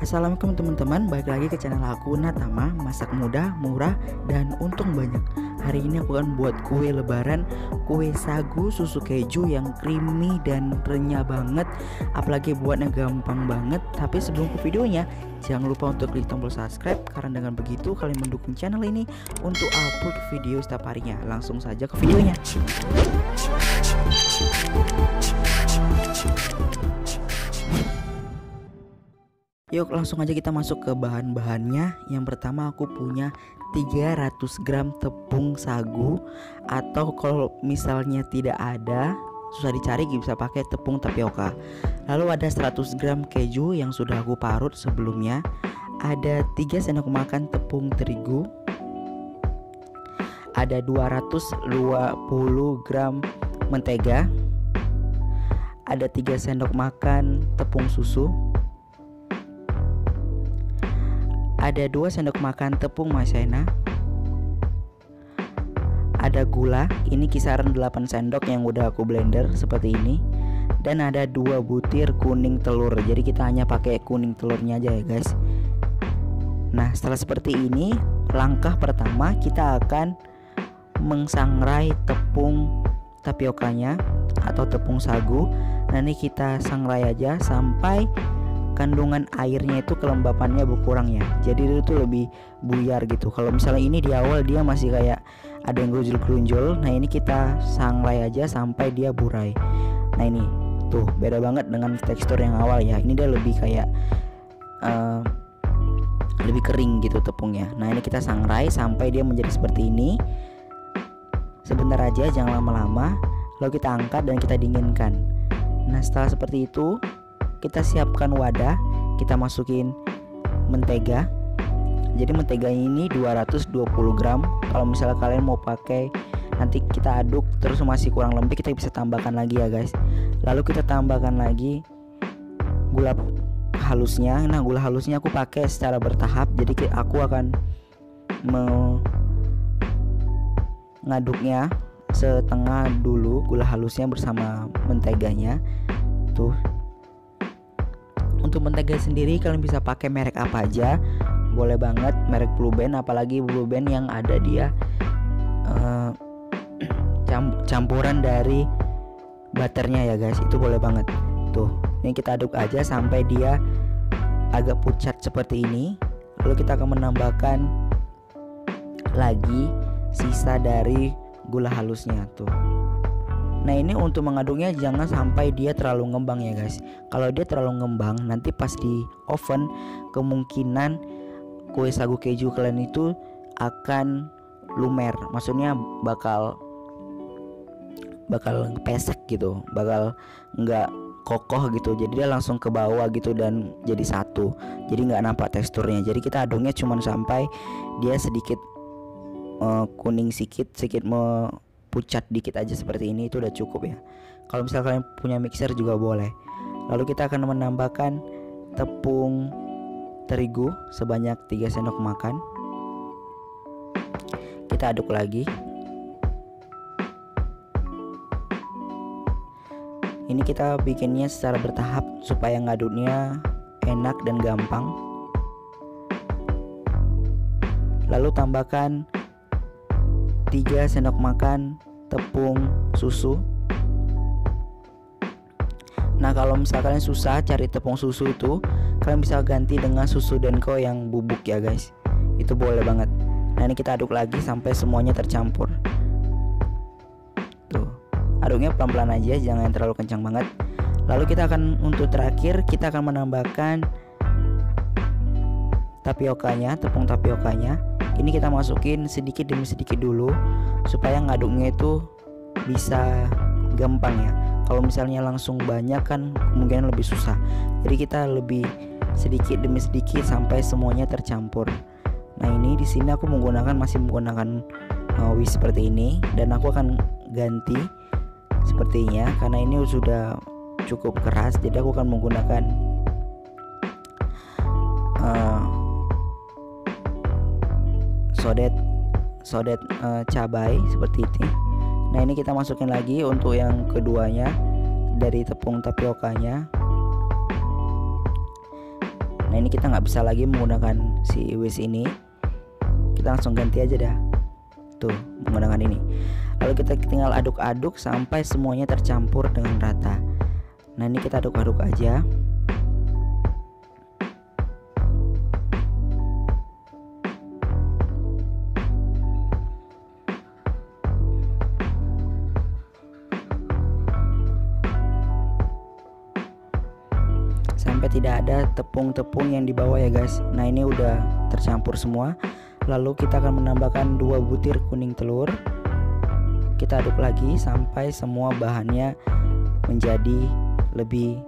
Assalamualaikum teman-teman, balik lagi ke channel aku Natama. Masak mudah, murah, dan untung banyak. Hari ini aku akan buat kue lebaran, kue sagu susu keju yang creamy dan renyah banget. Apalagi buatnya gampang banget. Tapi sebelum ke videonya, jangan lupa untuk klik tombol subscribe, karena dengan begitu kalian mendukung channel ini untuk upload video setiap harinya. Langsung saja ke videonya. Yuk langsung aja kita masuk ke bahan-bahannya. Yang pertama aku punya 300 gram tepung sagu, atau kalau misalnya tidak ada, susah dicari, bisa pakai tepung tapioka. Lalu ada 100 gram keju yang sudah aku parut sebelumnya. Ada 3 sendok makan tepung terigu. Ada 220 gram mentega. Ada 3 sendok makan tepung susu. Ada 2 sendok makan tepung maizena. Ada gula, ini kisaran 8 sendok yang udah aku blender seperti ini. Dan ada 2 butir kuning telur. Jadi kita hanya pakai kuning telurnya aja ya guys. Nah setelah seperti ini, langkah pertama kita akan mengsangrai tepung tapiokanya atau tepung sagu. Nah ini kita sangrai aja sampai kandungan airnya itu kelembapannya berkurang ya. Jadi itu lebih buyar gitu. Kalau misalnya ini di awal dia masih kayak ada yang gerunjul-gerunjul. Nah ini kita sangrai aja sampai dia burai. Nah ini tuh beda banget dengan tekstur yang awal ya. Ini dia lebih kayak lebih kering gitu tepungnya. Nah ini kita sangrai sampai dia menjadi seperti ini. Sebentar aja, jangan lama-lama. Lalu kita angkat dan kita dinginkan. Nah setelah seperti itu, kita siapkan wadah, kita masukin mentega. Jadi mentega ini 220 gram. Kalau misalnya kalian mau pakai, nanti kita aduk terus masih kurang lebih, kita bisa tambahkan lagi ya guys. Lalu kita tambahkan lagi gula halusnya. Nah gula halusnya aku pakai secara bertahap. Jadi aku akan mengaduknya setengah dulu gula halusnya bersama menteganya. Tuh. Untuk mentega sendiri kalian bisa pakai merek apa aja, boleh banget merek Blue Band, apalagi Blue Band yang ada dia campuran dari butternya ya guys, itu boleh banget. Tuh, ini kita aduk aja sampai dia agak pucat seperti ini. Lalu kita akan menambahkan lagi sisa dari gula halusnya tuh. Nah ini untuk mengaduknya jangan sampai dia terlalu ngembang ya guys. Kalau dia terlalu ngembang, nanti pas di oven kemungkinan kue sagu keju kalian itu akan lumer. Maksudnya bakal pesek gitu, bakal nggak kokoh gitu. Jadi dia langsung ke bawah gitu dan jadi satu. Jadi nggak nampak teksturnya. Jadi kita aduknya cuman sampai dia sedikit kuning sedikit pucat dikit aja seperti ini, itu udah cukup ya. Kalau misalnya kalian punya mixer juga boleh. Lalu kita akan menambahkan tepung terigu sebanyak 3 sendok makan. Kita aduk lagi. Ini kita bikinnya secara bertahap supaya ngaduknya enak dan gampang. Lalu tambahkan 3 sendok makan tepung susu. Nah kalau misalnya kalian susah cari tepung susu itu, kalian bisa ganti dengan susu Denko yang bubuk ya guys. Itu boleh banget. Nah ini kita aduk lagi sampai semuanya tercampur. Tuh, aduknya pelan-pelan aja, jangan terlalu kencang banget. Lalu kita akan, untuk terakhir kita akan menambahkan tapiokanya, tepung tapiokanya. Ini kita masukin sedikit demi sedikit dulu supaya ngaduknya itu bisa gampang ya. Kalau misalnya langsung banyak kan kemungkinan lebih susah. Jadi kita lebih sedikit demi sedikit sampai semuanya tercampur. Nah ini di sini aku masih menggunakan whisk seperti ini, dan aku akan ganti sepertinya karena ini sudah cukup keras. Jadi aku akan menggunakan sodet cabai seperti ini. Nah ini kita masukin lagi untuk yang keduanya dari tepung tapiokanya. Nah ini kita nggak bisa lagi menggunakan si whisk ini, kita langsung ganti aja dah tuh menggunakan ini. Lalu kita tinggal aduk-aduk sampai semuanya tercampur dengan rata. Nah ini kita aduk-aduk aja. Sampai tidak ada tepung-tepung yang di bawah ya guys. Nah ini udah tercampur semua. Lalu kita akan menambahkan 2 butir kuning telur. Kita aduk lagi sampai semua bahannya menjadi lebih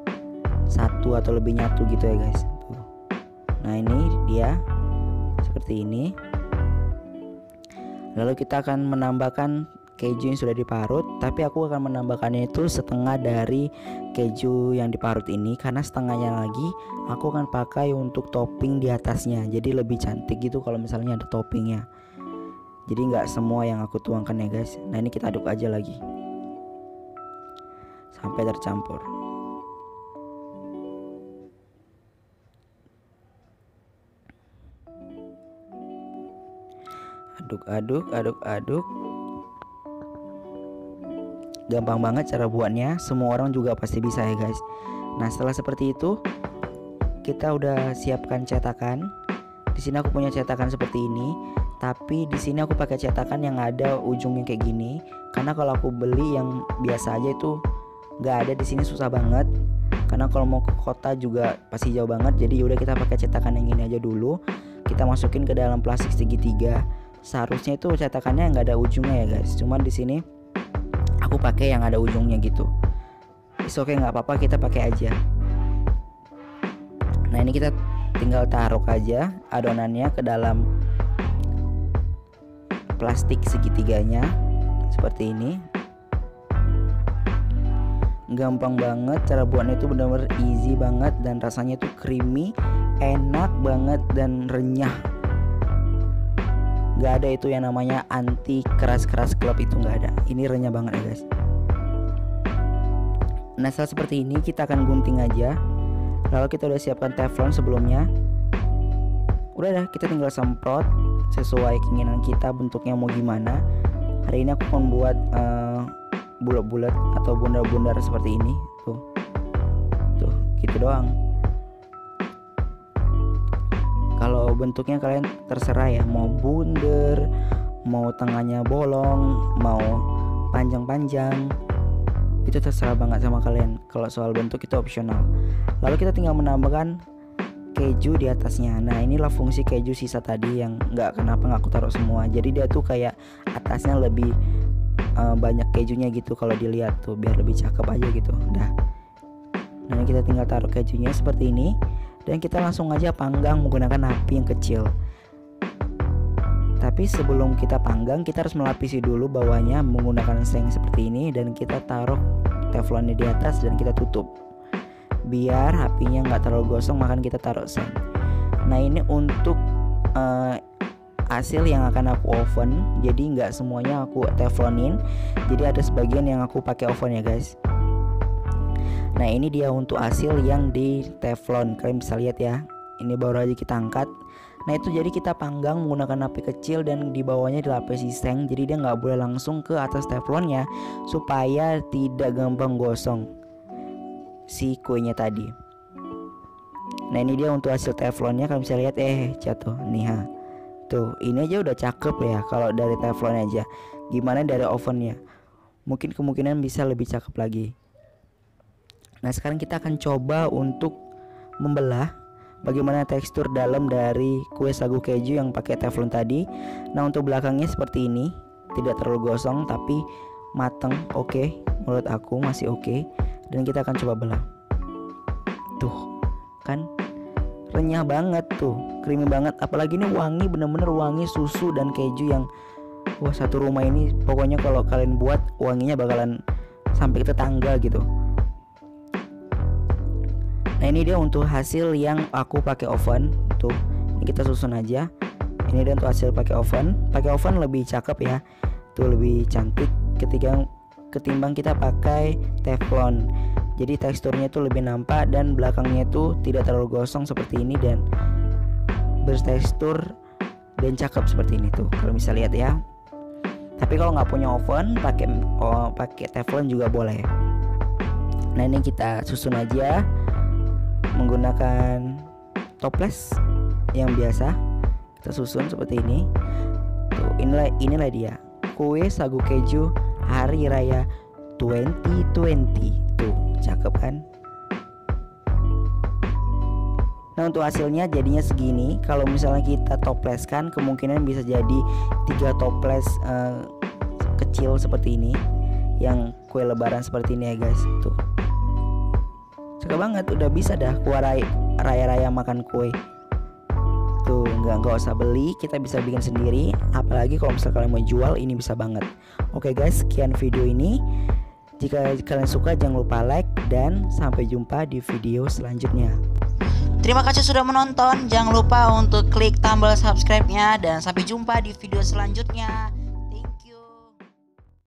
satu atau lebih nyatu gitu ya guys. Tuh. Nah ini dia seperti ini. Lalu kita akan menambahkan keju yang sudah diparut, tapi aku akan menambahkannya itu setengah dari keju yang diparut ini, karena setengahnya lagi aku akan pakai untuk topping di atasnya, jadi lebih cantik gitu kalau misalnya ada toppingnya. Jadi nggak semua yang aku tuangkan ya guys. Nah ini kita aduk aja lagi sampai tercampur. Aduk-aduk. Gampang banget cara buatnya, semua orang juga pasti bisa ya guys. Nah setelah seperti itu kita udah siapkan cetakan. Di sini aku punya cetakan seperti ini, tapi di sini aku pakai cetakan yang ada ujungnya kayak gini, karena kalau aku beli yang biasa aja itu nggak ada di sini, susah banget. Karena kalau mau ke kota juga pasti jauh banget. Jadi udah kita pakai cetakan yang ini aja dulu. Kita masukin ke dalam plastik segitiga. Seharusnya itu cetakannya nggak ada ujungnya ya guys. Cuman di sini aku pakai yang ada ujungnya gitu. Oke, nggak apa-apa, kita pakai aja. Nah ini kita tinggal taruh aja adonannya ke dalam plastik segitiganya seperti ini. Gampang banget cara buatnya, itu benar-benar easy banget dan rasanya tuh creamy, enak banget dan renyah. Gak ada itu yang namanya anti keras-keras klub, itu gak ada. Ini renyah banget ya guys. Nah setelah seperti ini kita akan gunting aja. Lalu kita udah siapkan teflon sebelumnya. Udah dah, kita tinggal semprot sesuai keinginan kita bentuknya mau gimana. Hari ini aku akan buat bulat-bulat atau bundar-bundar seperti ini. Tuh gitu doang. Kalau bentuknya kalian terserah ya, mau bundar, mau tengahnya bolong, mau panjang-panjang, itu terserah banget sama kalian. Kalau soal bentuk itu opsional. Lalu kita tinggal menambahkan keju di atasnya. Nah inilah fungsi keju sisa tadi yang kenapa aku taruh semua. Jadi dia tuh kayak atasnya lebih banyak kejunya gitu kalau dilihat tuh, biar lebih cakep aja gitu. Udah. Nah kita tinggal taruh kejunya seperti ini. Dan kita langsung aja panggang menggunakan api yang kecil. Tapi sebelum kita panggang, kita harus melapisi dulu bawahnya menggunakan seng seperti ini. Dan kita taruh teflonnya di atas dan kita tutup. Biar apinya nggak terlalu gosong, makanya kita taruh seng. Nah ini untuk hasil yang akan aku oven. Jadi nggak semuanya aku teflonin. Jadi ada sebagian yang aku pakai oven ya guys. Nah ini dia untuk hasil yang di teflon. Kalian bisa lihat ya, ini baru aja kita angkat. Nah itu jadi kita panggang menggunakan api kecil dan di bawahnya dilapisi seng. Jadi dia nggak boleh langsung ke atas teflonnya, supaya tidak gampang gosong si kuenya tadi. Nah ini dia untuk hasil teflonnya. Kalian bisa lihat jatuh nih ha. Tuh ini aja udah cakep ya kalau dari teflon aja. Gimana dari ovennya? Mungkin kemungkinan bisa lebih cakep lagi. Nah sekarang kita akan coba untuk membelah bagaimana tekstur dalam dari kue sagu keju yang pakai teflon tadi. Nah untuk belakangnya seperti ini, tidak terlalu gosong tapi mateng, oke. Menurut aku masih oke. Dan kita akan coba belah. Tuh kan renyah banget tuh, creamy banget. Apalagi ini wangi, bener-bener wangi susu dan keju yang wah, satu rumah ini pokoknya kalau kalian buat wanginya bakalan sampai ke tetangga gitu. Nah ini dia untuk hasil yang aku pakai oven. Tuh ini kita susun aja. Ini dia untuk hasil pakai oven. Pakai oven lebih cakep ya, tuh lebih cantik ketimbang kita pakai teflon. Jadi teksturnya tuh lebih nampak dan belakangnya tuh tidak terlalu gosong seperti ini dan bertekstur dan cakep seperti ini tuh kalau bisa lihat ya. Tapi kalau nggak punya oven pakai teflon juga boleh. Nah ini kita susun aja menggunakan toples yang biasa, kita susun seperti ini. Tuh inilah dia kue sagu keju hari raya 2020. Tuh cakep kan. Nah untuk hasilnya jadinya segini. Kalau misalnya kita topleskan kemungkinan bisa jadi 3 toples kecil seperti ini, yang kue lebaran seperti ini ya guys. Tuh cakep banget, udah bisa dah kue raya makan kue. Tuh nggak usah beli, kita bisa bikin sendiri. Apalagi kalau misalnya kalian mau jual, ini bisa banget. Oke guys, sekian video ini. Jika kalian suka jangan lupa like dan sampai jumpa di video selanjutnya. Terima kasih sudah menonton. Jangan lupa untuk klik tombol subscribe-nya dan sampai jumpa di video selanjutnya.